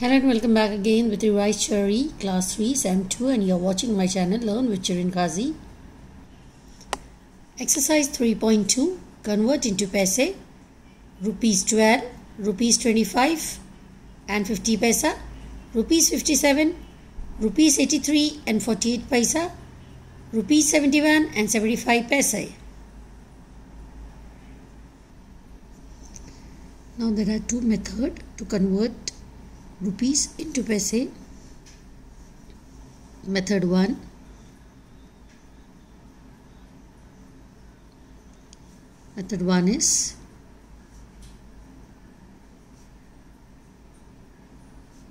Hello and welcome back again with Revised Theory Class 3 Sem 2 and you're watching my channel Learn with Shirin Qazi. Exercise 3.2 Convert into paise. Rupees 12, Rupees 25 and 50 paisa, Rupees 57, Rupees 83 and 48 paisa, Rupees 71 and 75 paisa. Now there are two methods to convert rupees into paise. Method 1, is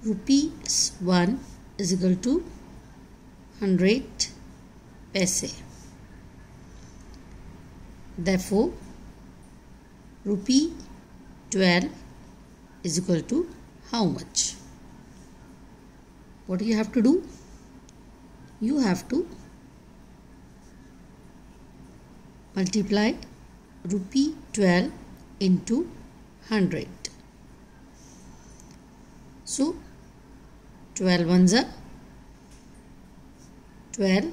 rupees 1 is equal to 100 paise. Therefore, rupee 12 is equal to how much? What do you have to do? You have to multiply rupee 12 into 100. So 12 ones are 12,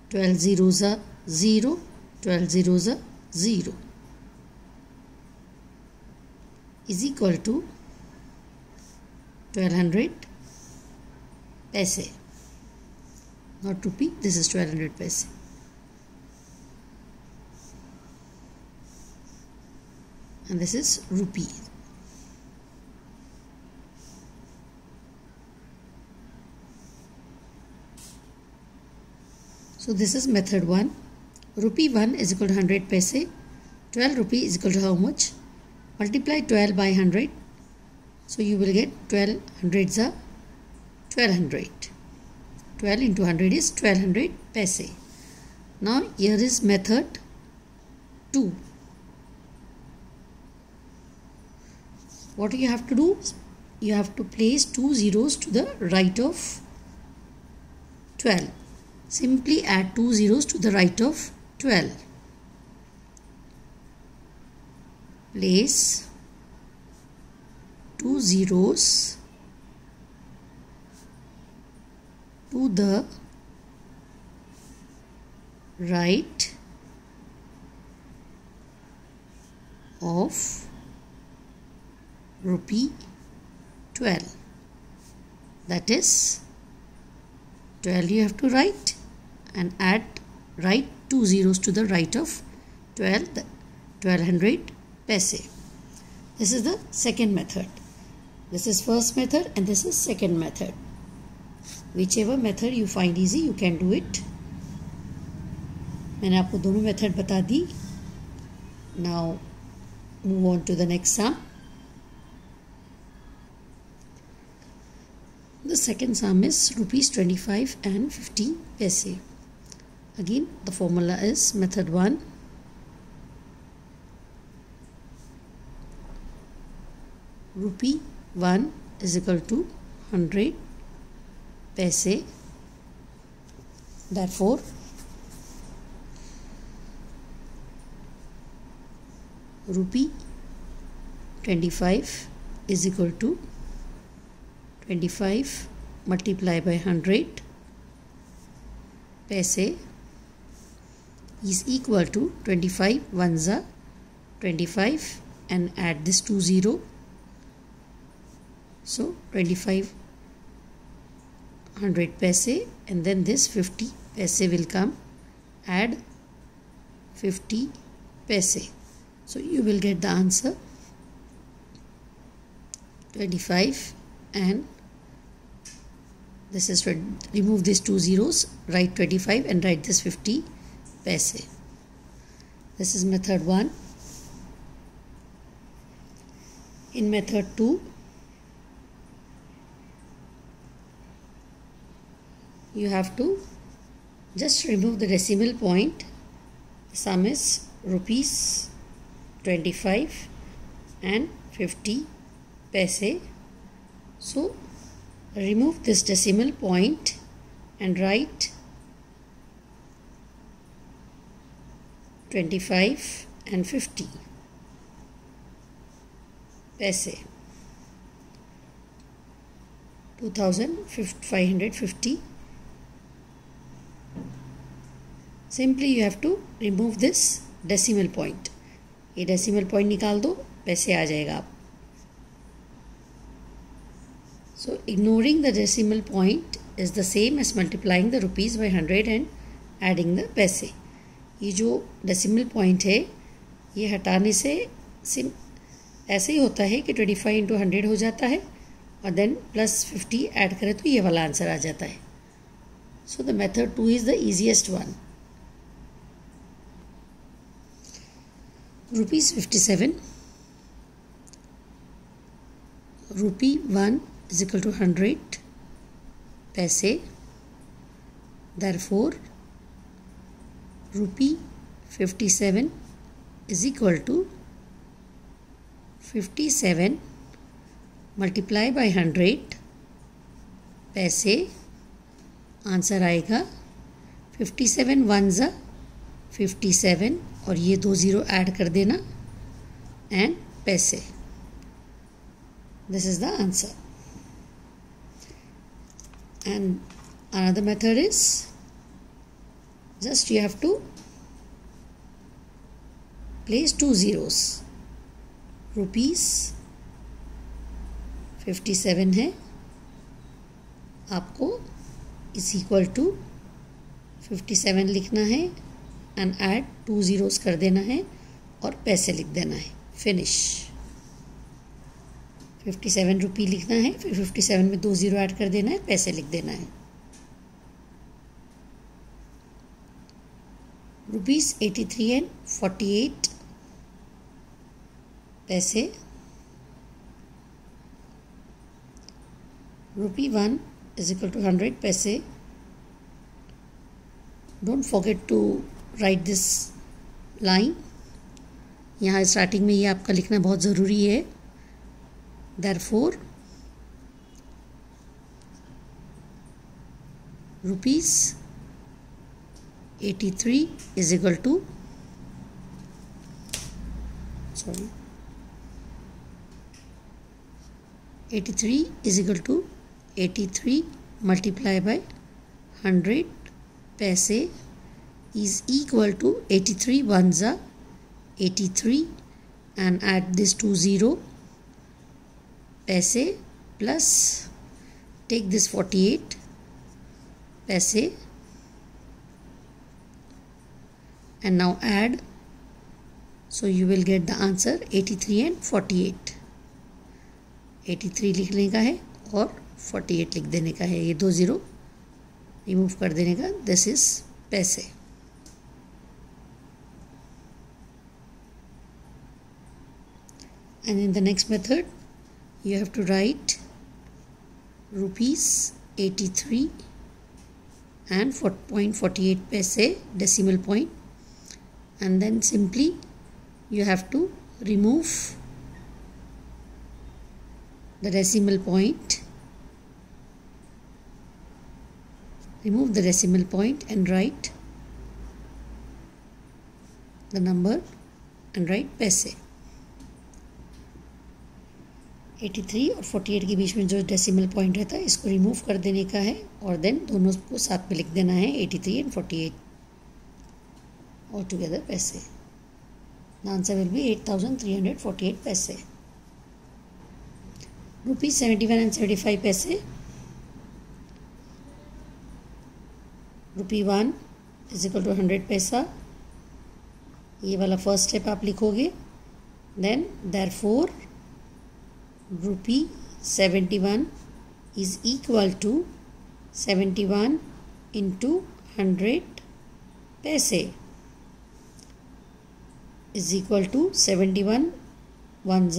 12 zeros are 0, 12 zeros are 0 is equal to 1200 paise. Not rupee, this is 1200 paise. And this is rupee. So this is method 1. Rupee 1 is equal to 100 paise. 12 rupee is equal to how much? Multiply 12 by 100. So you will get 12 hundreds are 1200. 12 into 100 is 1200 paise. Now here is method 2. What you have to do? You have to place 2 zeros to the right of 12. Simply add 2 zeros to the right of 12. Place 2 zeros to the right of rupee 12. That is 12 you have to write and write 2 zeros to the right of 12, 1200 paise. This is the second method. This is first method and this is second method. Whichever method you find easy, you can do it. मैंने आपको दोनों method बता दी. Now move on to the next sum. The second sum is rupees 25 and 50 paise. Again, the formula is method 1. Rupee 1 is equal to 100 paise. Therefore, rupee 25 is equal to 25 multiplied by 100 paise is equal to 25 ones are 25 and add this 2 0. So 25 100 paise and then this 50 paise will come. Add 50 paise. So you will get the answer 25 and this is remove these 2 zeros, write 25 and write this 50 paise. This is method 1. In method 2, you have to just remove the decimal point. The sum is rupees 25 and 50 paise. So remove this decimal point and write 25 and 50 paise. 2550. Simply you have to remove this decimal point. ये decimal point निकाल दो, पैसे आ जाएगा आप. So ignoring the decimal point is the same as multiplying the rupees by 100 and adding the पैसे. ये जो decimal point है ये हटाने से ऐसे ही होता है कि 25 into 100 हो जाता है और देन प्लस 50 ऐड करें तो ये वाला आंसर आ जाता है. So the method 2 is the easiest one. Rupees 57. Rupee 1 is equal to 100 पैसे. Therefore, rupee 57 is equal to 57 multiply by 100 पैसे. आंसर आएगा 57 1s 57 और ये 2 0 ऐड कर देना एंड पैसे. This is the answer. And another method is just you have to place 2 zeros. Rupees 57 है, आपको is equal to 57 लिखना है एंड ऐड 2 zeros कर देना है और पैसे लिख देना है. फिनिश. 57 रुपये लिखना है, फिर 57 में 2 0 ऐड कर देना है, पैसे लिख देना है. रुपीस 83 एंड 48 पैसे. rupee 1 is equal to 100 पैसे. Don't forget to write this line. यहाँ स्टार्टिंग में ये आपका लिखना बहुत ज़रूरी है. Therefore, rupees 83 is equal to 83 is equal to 83 multiply by 100 पैसे is equal to 83 1s 83 and add this to 0 पैसे plus take this 48 पैसे and now add, so you will get the answer 83 and 48. 83 लिखने का है और 48 लिख देने का है. ये 2 0 रिमूव कर देने का. दिस इज पैसे. And in the next method you have to write rupees 83 and 0.48 paise decimal point, and then simply you have to remove the decimal point, and write the number and write paise. 83 और 48 के बीच में जो decimal point रहता है इसको remove कर देने का है और देन दोनों को साथ में लिख देना है 83 एंड 48 ऑल टुगेदर पैसे. द आंसर विल बी 8348 पैसे. रुपीज 71 एंड 75 पैसे. rupee 1 is equal to 100 पैसा. ये वाला फर्स्ट स्टेप आप लिखोगे. Then therefore rupee 71 is equal to 71 into 100 पैसे is equal to 71 1s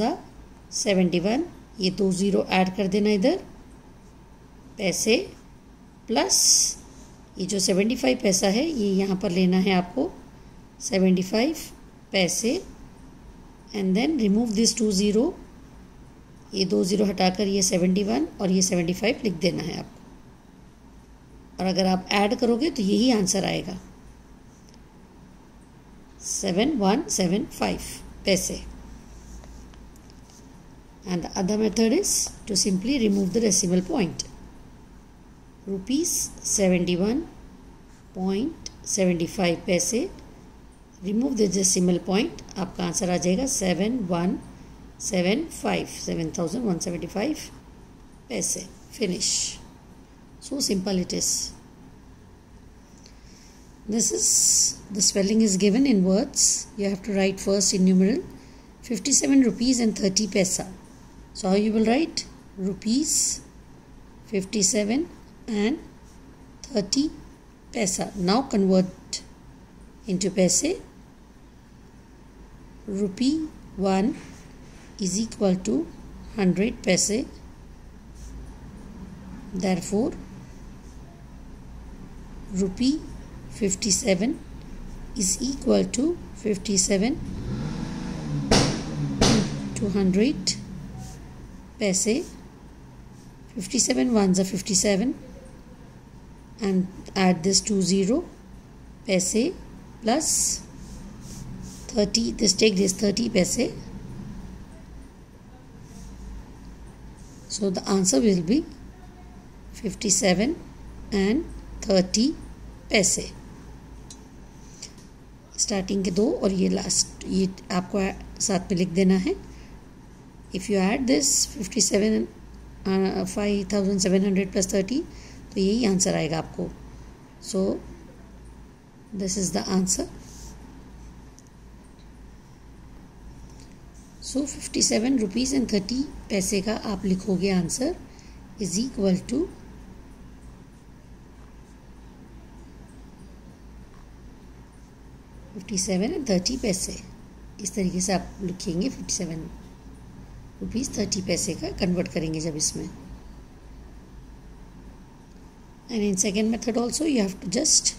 71. ये 2 0 ऐड कर देना इधर पैसे प्लस ये जो 75 पैसा है ये यहाँ पर लेना है आपको 75 पैसे एंड देन रिमूव दिस 2 0. ये 2 0 हटाकर ये 71 और ये 75 लिख देना है आपको. और अगर आप ऐड करोगे तो यही आंसर आएगा 7175 पैसे. And the other method is to simply remove the decimal point. ₹71.75 पैसे. रिमूव द डेसिमल पॉइंट, आपका आंसर आ जाएगा 7175 पैसे. Finish. So simple it is. This is the spelling is given in words. You have to write first in numeral 57 rupees and 30 paisa. So how you will write? Rupees 57 and 30 paisa. Now convert into paise. Rupee 1 is equal to 100 paise. Therefore rupee 57 is equal to 57 to 100 paise. 57 ones are 57 and add this to 0 paise plus 30, this take this 30 paise. So the answer will be 57 and 30 पैसे. Starting के दो और ये last, ये आपको साथ में लिख देना है. If you add this 5700 plus 30 तो यही आंसर आएगा आपको. So this is the answer. So 57 rupees and 30 पैसे का आप लिखोगे answer is equal to 57 and 30 पैसे. इस तरीके से आप लिखेंगे. 57 रुपीज़ 30 पैसे का कन्वर्ट करेंगे जब इसमें. And in second method also you have to just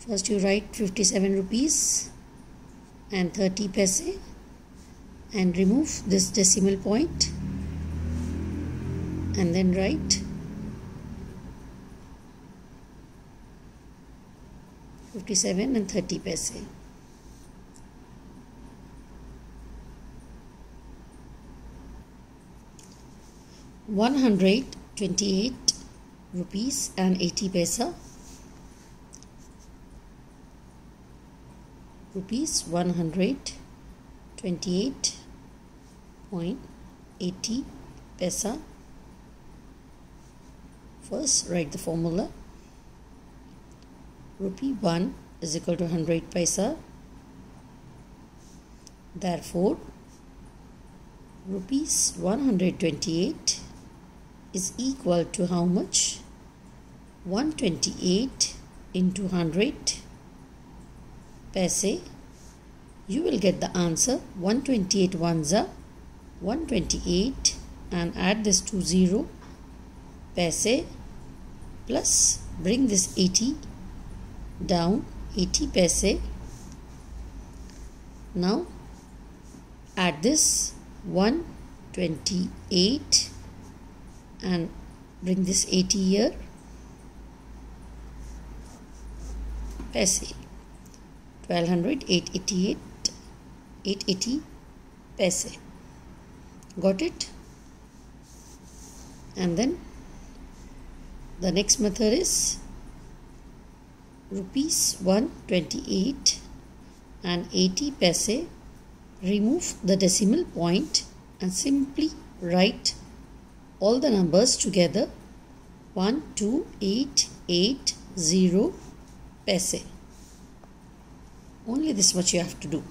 first you write 57 rupees and 30 पैसे and remove this decimal point and then write 57 and 30 paise. ₹128 and 80 paisa. ₹128.80 paisa. First write the formula. Rupee 1 is equal to 100 paisa. Therefore rupees 128 is equal to how much? 128 into 100 paise. You will get the answer 128 ones are 128 and add this to 0 paise plus bring this 80 down 80 paise. Now add this 128 and bring this 80 here paise. 1200 880 paise. Got it? And then the next method is rupees 128 and 80 paise. Remove the decimal point and simply write all the numbers together. 12880 paise. Only this much you have to do.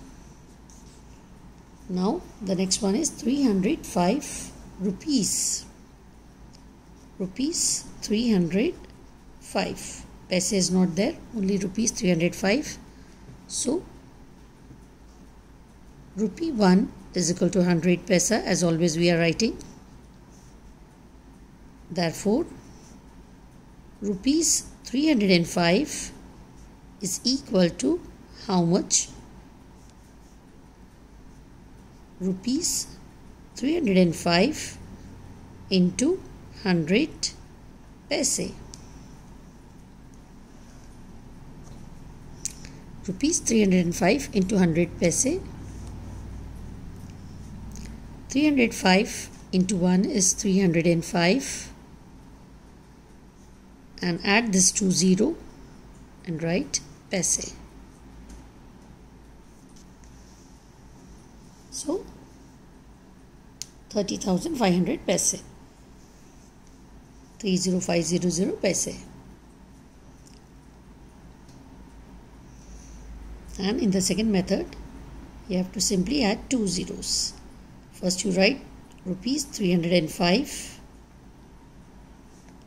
Now the next one is 305 rupees. Rupees 305. Paise is not there, only rupees 305. So rupee 1 is equal to 100 paisa, as always we are writing. Therefore rupees 305 is equal to how much? Rupees 305 into 100 paise. Rupees 305 into 100 paise. 305 into 1 is 305. and add this to 0 and write paise. So 30,500 paise. 30500 paise. And in the second method, you have to simply add 2 zeros. First you write rupees 305,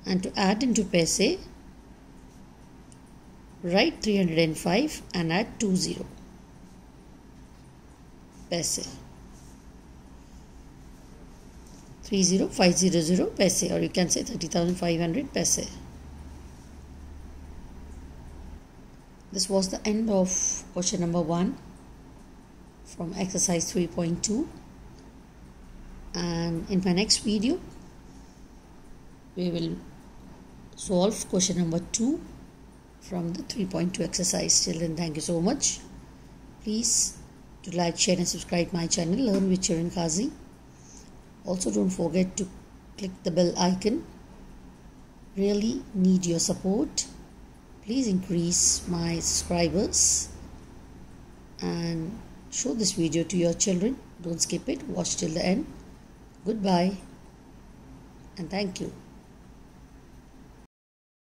and to add into paise, write 305 and add 2 zero. Paise. 30500 paise, or you can say 30,500 paise. This was the end of question number 1 from exercise 3.2, and in my next video we will solve question number 2 from the 3.2 exercise. Till then, thank you so much. Please do like, share and subscribe my channel Learn with Chiran Kazi. Also don't forget to click the bell icon. Really need your support. Please increase my subscribers and show this video to your children. Don't skip it. Watch till the end. Goodbye and thank you.